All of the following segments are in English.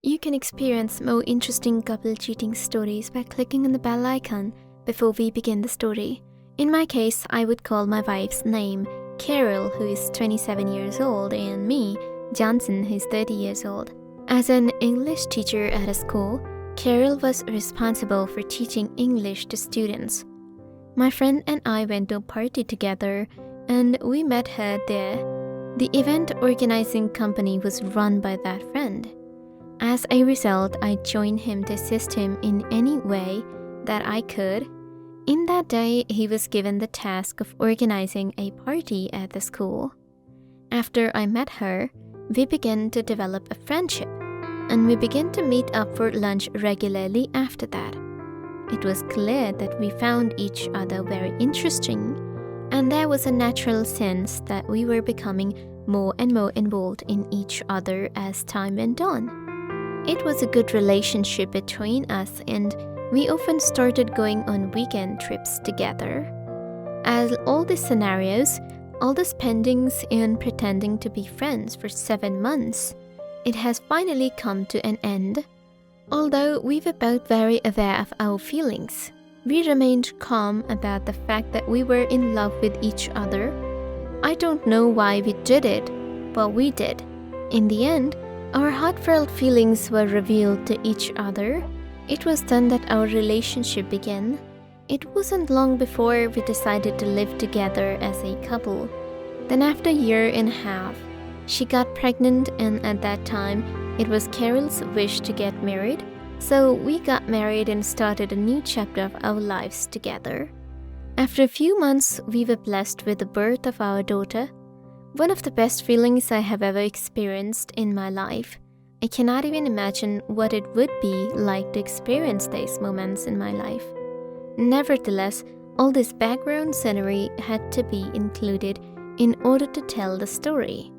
You can experience more interesting couple cheating stories by clicking on the bell icon before we begin the story. In my case, I would call my wife's name Carol, who is 27 years old, and me, Johnson, who is 30 years old. As an English teacher at a school, Carol was responsible for teaching English to students. My friend and I went to a party together, and we met her there. The event organizing company was run by that friend. As a result, I joined him to assist him in any way that I could. In that day, he was given the task of organizing a party at the school. After I met her, we began to develop a friendship, and we began to meet up for lunch regularly after that. It was clear that we found each other very interesting, and there was a natural sense that we were becoming more and more involved in each other as time went on. It was a good relationship between us, and we often started going on weekend trips together. As all these scenarios, all the spendings and pretending to be friends for 7 months, it has finally come to an end. Although we were both very aware of our feelings, we remained calm about the fact that we were in love with each other. I don't know why we did it, but we did. In the end, our heartfelt feelings were revealed to each other. It was then that our relationship began. It wasn't long before we decided to live together as a couple. Then after a year and a half, she got pregnant, and at that time, it was Carol's wish to get married. So we got married and started a new chapter of our lives together. After a few months, we were blessed with the birth of our daughter. One of the best feelings I have ever experienced in my life. I cannot even imagine what it would be like to experience these moments in my life. Nevertheless, all this background scenery had to be included in order to tell the story.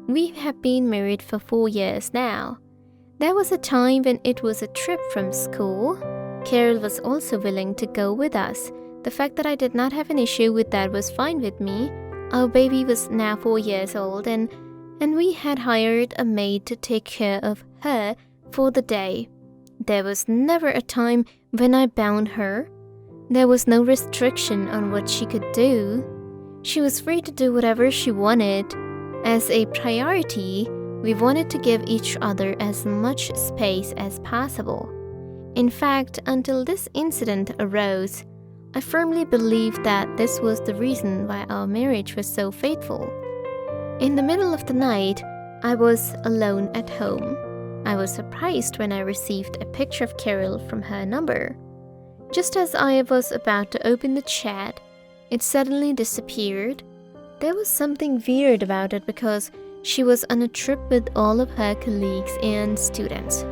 We have been married for 4 years now. There was a time when it was a trip from school. Carol was also willing to go with us. The fact that I did not have an issue with that was fine with me. Our baby was now 4 years old, and we had hired a maid to take care of her for the day. There was never a time when I bound her. There was no restriction on what she could do. She was free to do whatever she wanted. As a priority, we wanted to give each other as much space as possible. In fact, until this incident arose, I firmly believed that this was the reason why our marriage was so faithful. In the middle of the night, I was alone at home. I was surprised when I received a picture of Carol from her number. Just as I was about to open the chat, it suddenly disappeared. There was something weird about it because she was on a trip with all of her colleagues and students.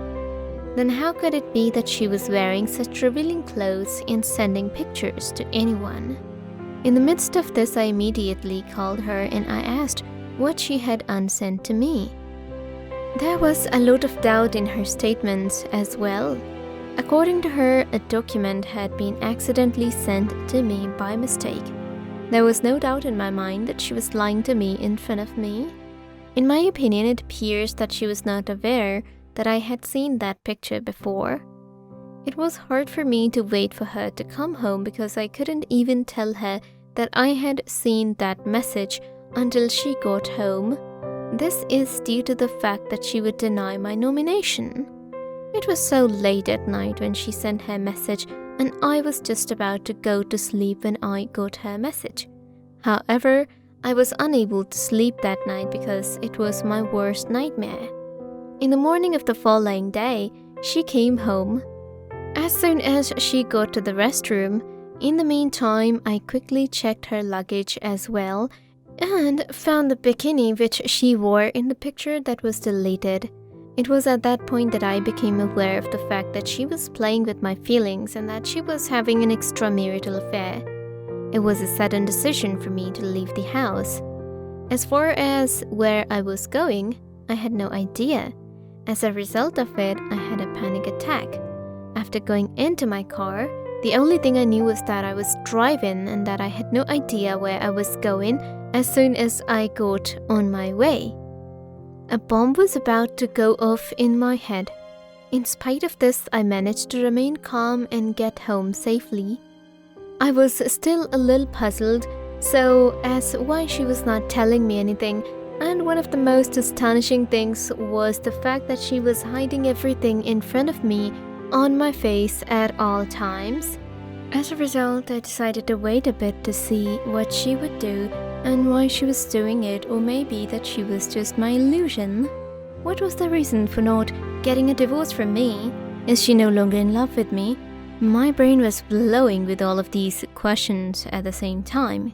Then how could it be that she was wearing such revealing clothes and sending pictures to anyone? In the midst of this, I immediately called her and I asked what she had unsent to me. There was a lot of doubt in her statements as well. According to her, a document had been accidentally sent to me by mistake. There was no doubt in my mind that she was lying to me in front of me. In my opinion, it appears that she was not aware that I had seen that picture before. It was hard for me to wait for her to come home because I couldn't even tell her that I had seen that message until she got home. This is due to the fact that she would deny my nomination. It was so late at night when she sent her message, and I was just about to go to sleep when I got her message. However, I was unable to sleep that night because it was my worst nightmare. In the morning of the following day, she came home. As soon as she got to the restroom, in the meantime, I quickly checked her luggage as well and found the bikini which she wore in the picture that was deleted. It was at that point that I became aware of the fact that she was playing with my feelings and that she was having an extramarital affair. It was a sudden decision for me to leave the house. As far as where I was going, I had no idea. As a result of it, I had a panic attack. After going into my car, the only thing I knew was that I was driving and that I had no idea where I was going as soon as I got on my way. A bomb was about to go off in my head. In spite of this, I managed to remain calm and get home safely. I was still a little puzzled as why she was not telling me anything, and one of the most astonishing things was the fact that she was hiding everything in front of me on my face at all times. As a result, I decided to wait a bit to see what she would do and why she was doing it, or maybe that she was just my illusion. What was the reason for not getting a divorce from me? Is she no longer in love with me? My brain was blowing with all of these questions at the same time.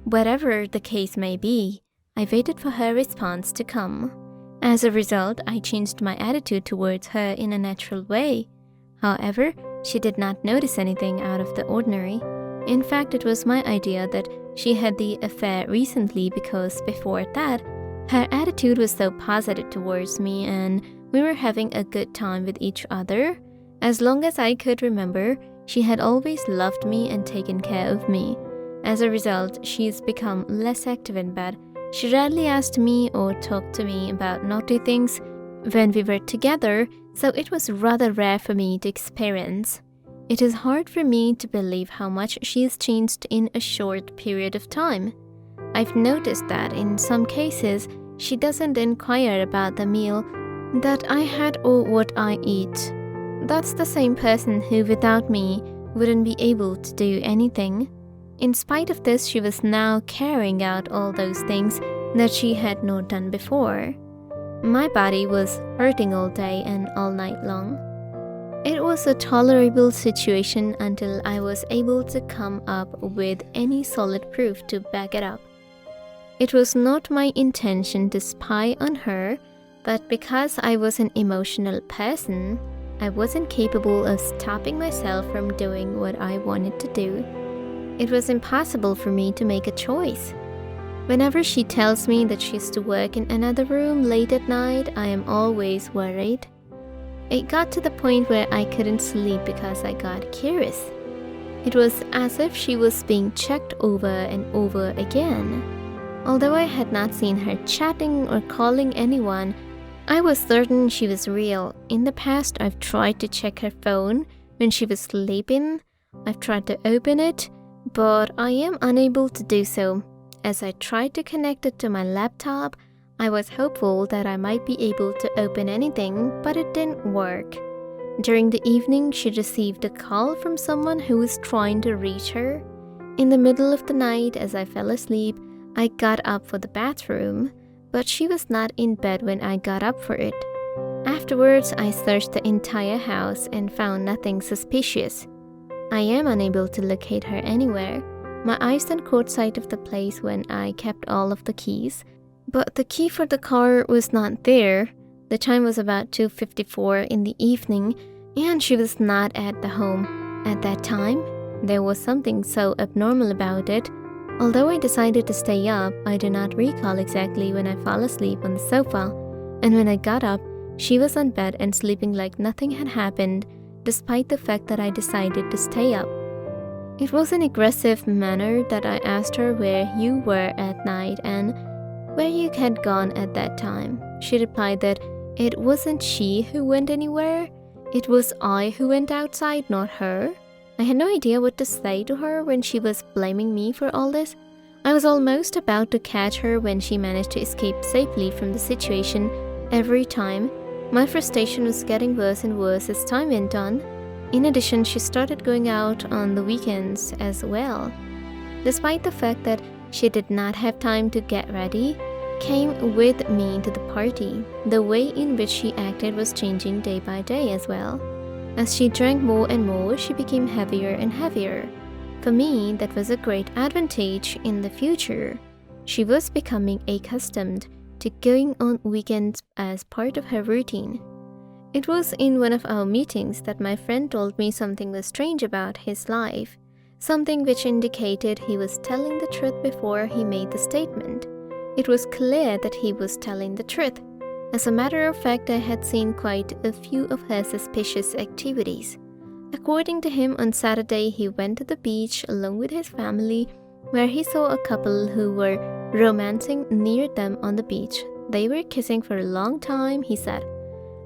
Whatever the case may be, I waited for her response to come. As a result, I changed my attitude towards her in a natural way. However, she did not notice anything out of the ordinary. In fact, it was my idea that she had the affair recently because before that, her attitude was so positive towards me and we were having a good time with each other. As long as I could remember, she had always loved me and taken care of me. As a result, she's become less active in bed. She rarely asked me or talked to me about naughty things when we were together, so it was rather rare for me to experience. It is hard for me to believe how much she has changed in a short period of time. I've noticed that in some cases, she doesn't inquire about the meal that I had or what I eat. That's the same person who without me wouldn't be able to do anything. In spite of this, she was now carrying out all those things that she had not done before. My body was hurting all day and all night long. It was a tolerable situation until I was able to come up with any solid proof to back it up. It was not my intention to spy on her, but because I was an emotional person, I wasn't capable of stopping myself from doing what I wanted to do. It was impossible for me to make a choice. Whenever she tells me that she's to work in another room late at night, I am always worried. It got to the point where I couldn't sleep because I got curious. It was as if she was being checked over and over again. Although I had not seen her chatting or calling anyone, I was certain she was real. In the past, I've tried to check her phone when she was sleeping. I've tried to open it, but I am unable to do so. As I tried to connect it to my laptop, I was hopeful that I might be able to open anything, but it didn't work. During the evening, she received a call from someone who was trying to reach her. In the middle of the night, as I fell asleep, I got up for the bathroom, but she was not in bed when I got up for it. Afterwards, I searched the entire house and found nothing suspicious. I am unable to locate her anywhere. My eyes then caught sight of the place when I kept all of the keys, but the key for the car was not there. The time was about 2:54 in the evening, and she was not at the home at that time. There was something so abnormal about it. Although I decided to stay up, I do not recall exactly when I fell asleep on the sofa, and when I got up, she was on bed and sleeping like nothing had happened, despite the fact that I decided to stay up. It was in aggressive manner that I asked her where you were at night and where you had gone at that time. She replied that it wasn't she who went anywhere, it was I who went outside, not her. I had no idea what to say to her when she was blaming me for all this. I was almost about to catch her when she managed to escape safely from the situation every time. My frustration was getting worse and worse as time went on. In addition, she started going out on the weekends as well. Despite the fact that she did not have time to get ready, came with me to the party. The way in which she acted was changing day by day as well. As she drank more and more, she became heavier and heavier. For me, that was a great advantage in the future. She was becoming accustomed to going on weekends as part of her routine. It was in one of our meetings that my friend told me something was strange about his life, something which indicated he was telling the truth before he made the statement. It was clear that he was telling the truth. As a matter of fact, I had seen quite a few of her suspicious activities. According to him, on Saturday he went to the beach along with his family, where he saw a couple who were romancing near them on the beach. They were kissing for a long time, he said.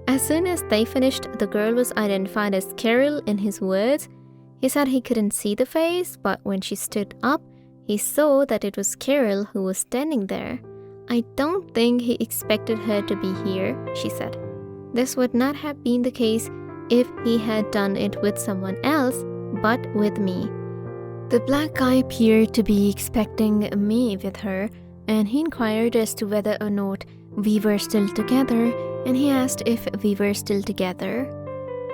As soon as they finished, the girl was identified as Carol in his words. He said he couldn't see the face, but when she stood up, he saw that it was Carol who was standing there. I don't think he expected her to be here, she said. This would not have been the case if he had done it with someone else, but with me. The black guy appeared to be expecting me with her, and he inquired as to whether or not we were still together, and he asked if we were still together.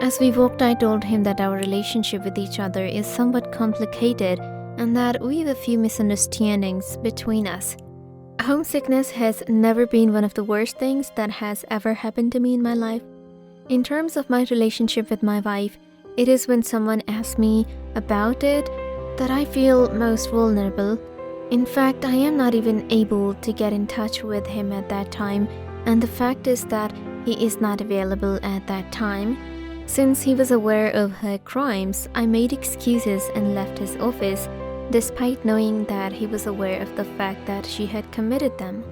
As we walked, I told him that our relationship with each other is somewhat complicated and that we have a few misunderstandings between us. Homesickness has never been one of the worst things that has ever happened to me in my life. In terms of my relationship with my wife, it is when someone asks me about it that I feel most vulnerable. In fact, I am not even able to get in touch with him at that time, and the fact is that he is not available at that time. Since he was aware of her crimes, I made excuses and left his office, despite knowing that he was aware of the fact that she had committed them.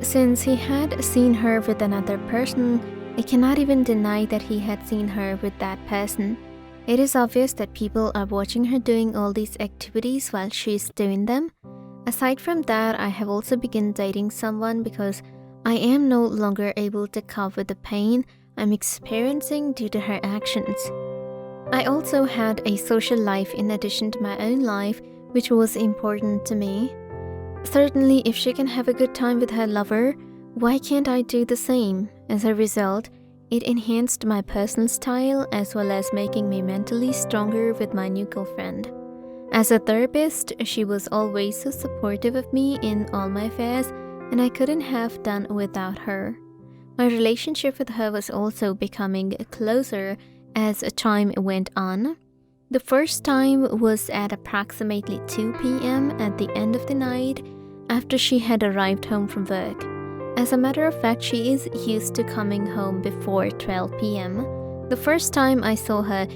Since he had seen her with another person, I cannot even deny that he had seen her with that person. It is obvious that people are watching her doing all these activities while she is doing them. Aside from that, I have also begun dating someone because I am no longer able to cope with the pain I'm experiencing due to her actions. I also had a social life in addition to my own life, which was important to me. Certainly, if she can have a good time with her lover, why can't I do the same? As a result, it enhanced my personal style as well as making me mentally stronger with my new girlfriend. As a therapist, she was always so supportive of me in all my affairs, and I couldn't have done without her. My relationship with her was also becoming closer as time went on. The first time was at approximately 2 p.m. at the end of the night after she had arrived home from work. As a matter of fact, she is used to coming home before 12 p.m. The first time I saw her,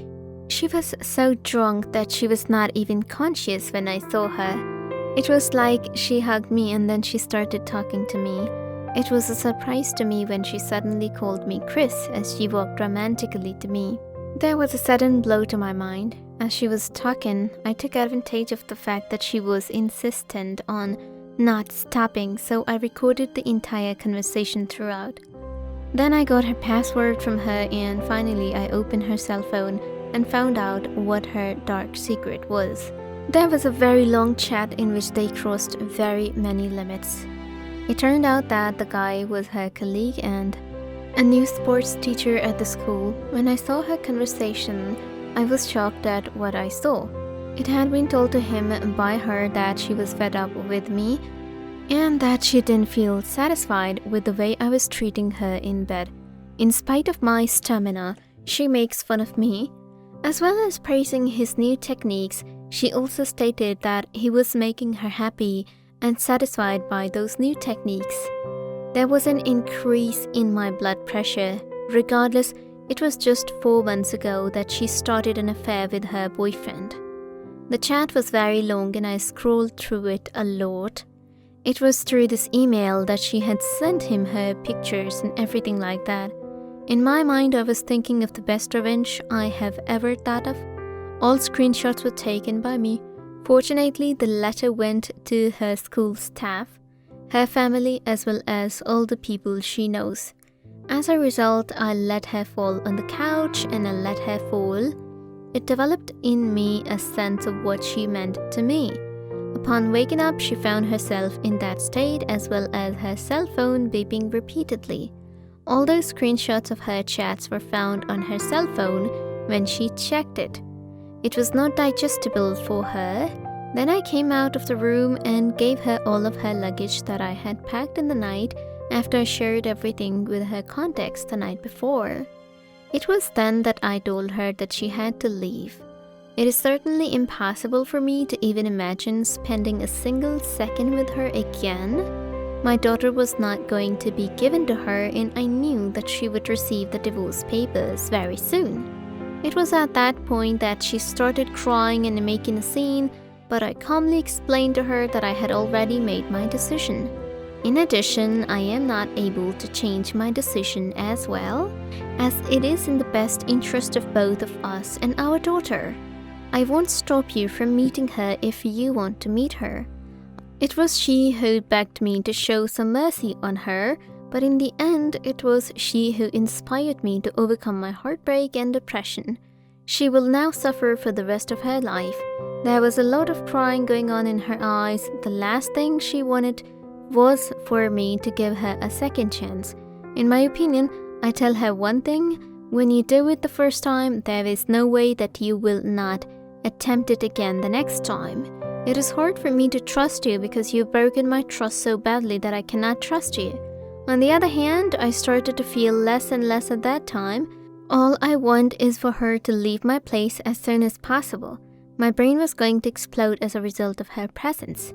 she was so drunk that she was not even conscious when I saw her. It was like she hugged me and then she started talking to me. It was a surprise to me when she suddenly called me Chris as she walked romantically to me. There was a sudden blow to my mind. As she was talking, I took advantage of the fact that she was insistent on not stopping, so I recorded the entire conversation throughout. Then I got her password from her, and finally I opened her cell phone and found out what her dark secret was. There was a very long chat in which they crossed very many limits. It turned out that the guy was her colleague and a new sports teacher at the school. When I saw her conversation, I was shocked at what I saw. It had been told to him by her that she was fed up with me and that she didn't feel satisfied with the way I was treating her in bed. In spite of my stamina, she makes fun of me. As well as praising his new techniques, she also stated that he was making her happy and satisfied by those new techniques. There was an increase in my blood pressure. Regardless, it was just 4 months ago that she started an affair with her boyfriend. The chat was very long and I scrolled through it a lot. It was through this email that she had sent him her pictures and everything like that. In my mind, I was thinking of the best revenge I have ever thought of. All screenshots were taken by me. Fortunately, the letter went to her school staff, her family, as well as all the people she knows. As a result, I let her fall on the couch and I let her fall. It developed in me a sense of what she meant to me. Upon waking up, she found herself in that state as well as her cell phone beeping repeatedly. All those screenshots of her chats were found on her cell phone when she checked it. It was not digestible for her. Then I came out of the room and gave her all of her luggage that I had packed in the night after I shared everything with her contacts the night before. It was then that I told her that she had to leave. It is certainly impossible for me to even imagine spending a single second with her again. My daughter was not going to be given to her, and I knew that she would receive the divorce papers very soon. It was at that point that she started crying and making a scene, but I calmly explained to her that I had already made my decision. In addition, I am not able to change my decision as well, as it is in the best interest of both of us and our daughter. I won't stop you from meeting her if you want to meet her. It was she who begged me to show some mercy on her, but in the end, it was she who inspired me to overcome my heartbreak and depression. She will now suffer for the rest of her life. There was a lot of crying going on in her eyes. The last thing she wanted was for me to give her a second chance. In my opinion, I tell her one thing: when you do it the first time, there is no way that you will not attempt it again the next time. It is hard for me to trust you because you've broken my trust so badly that I cannot trust you. On the other hand, I started to feel less and less at that time. All I want is for her to leave my place as soon as possible. My brain was going to explode as a result of her presence.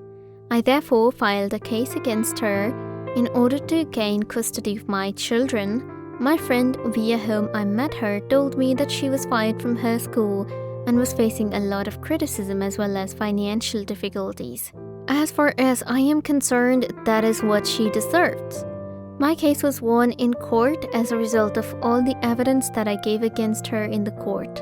I therefore filed a case against her in order to gain custody of my children. My friend via whom I met her told me that she was fired from her school and was facing a lot of criticism as well as financial difficulties. As far as I am concerned, that is what she deserves. My case was won in court as a result of all the evidence that I gave against her in the court.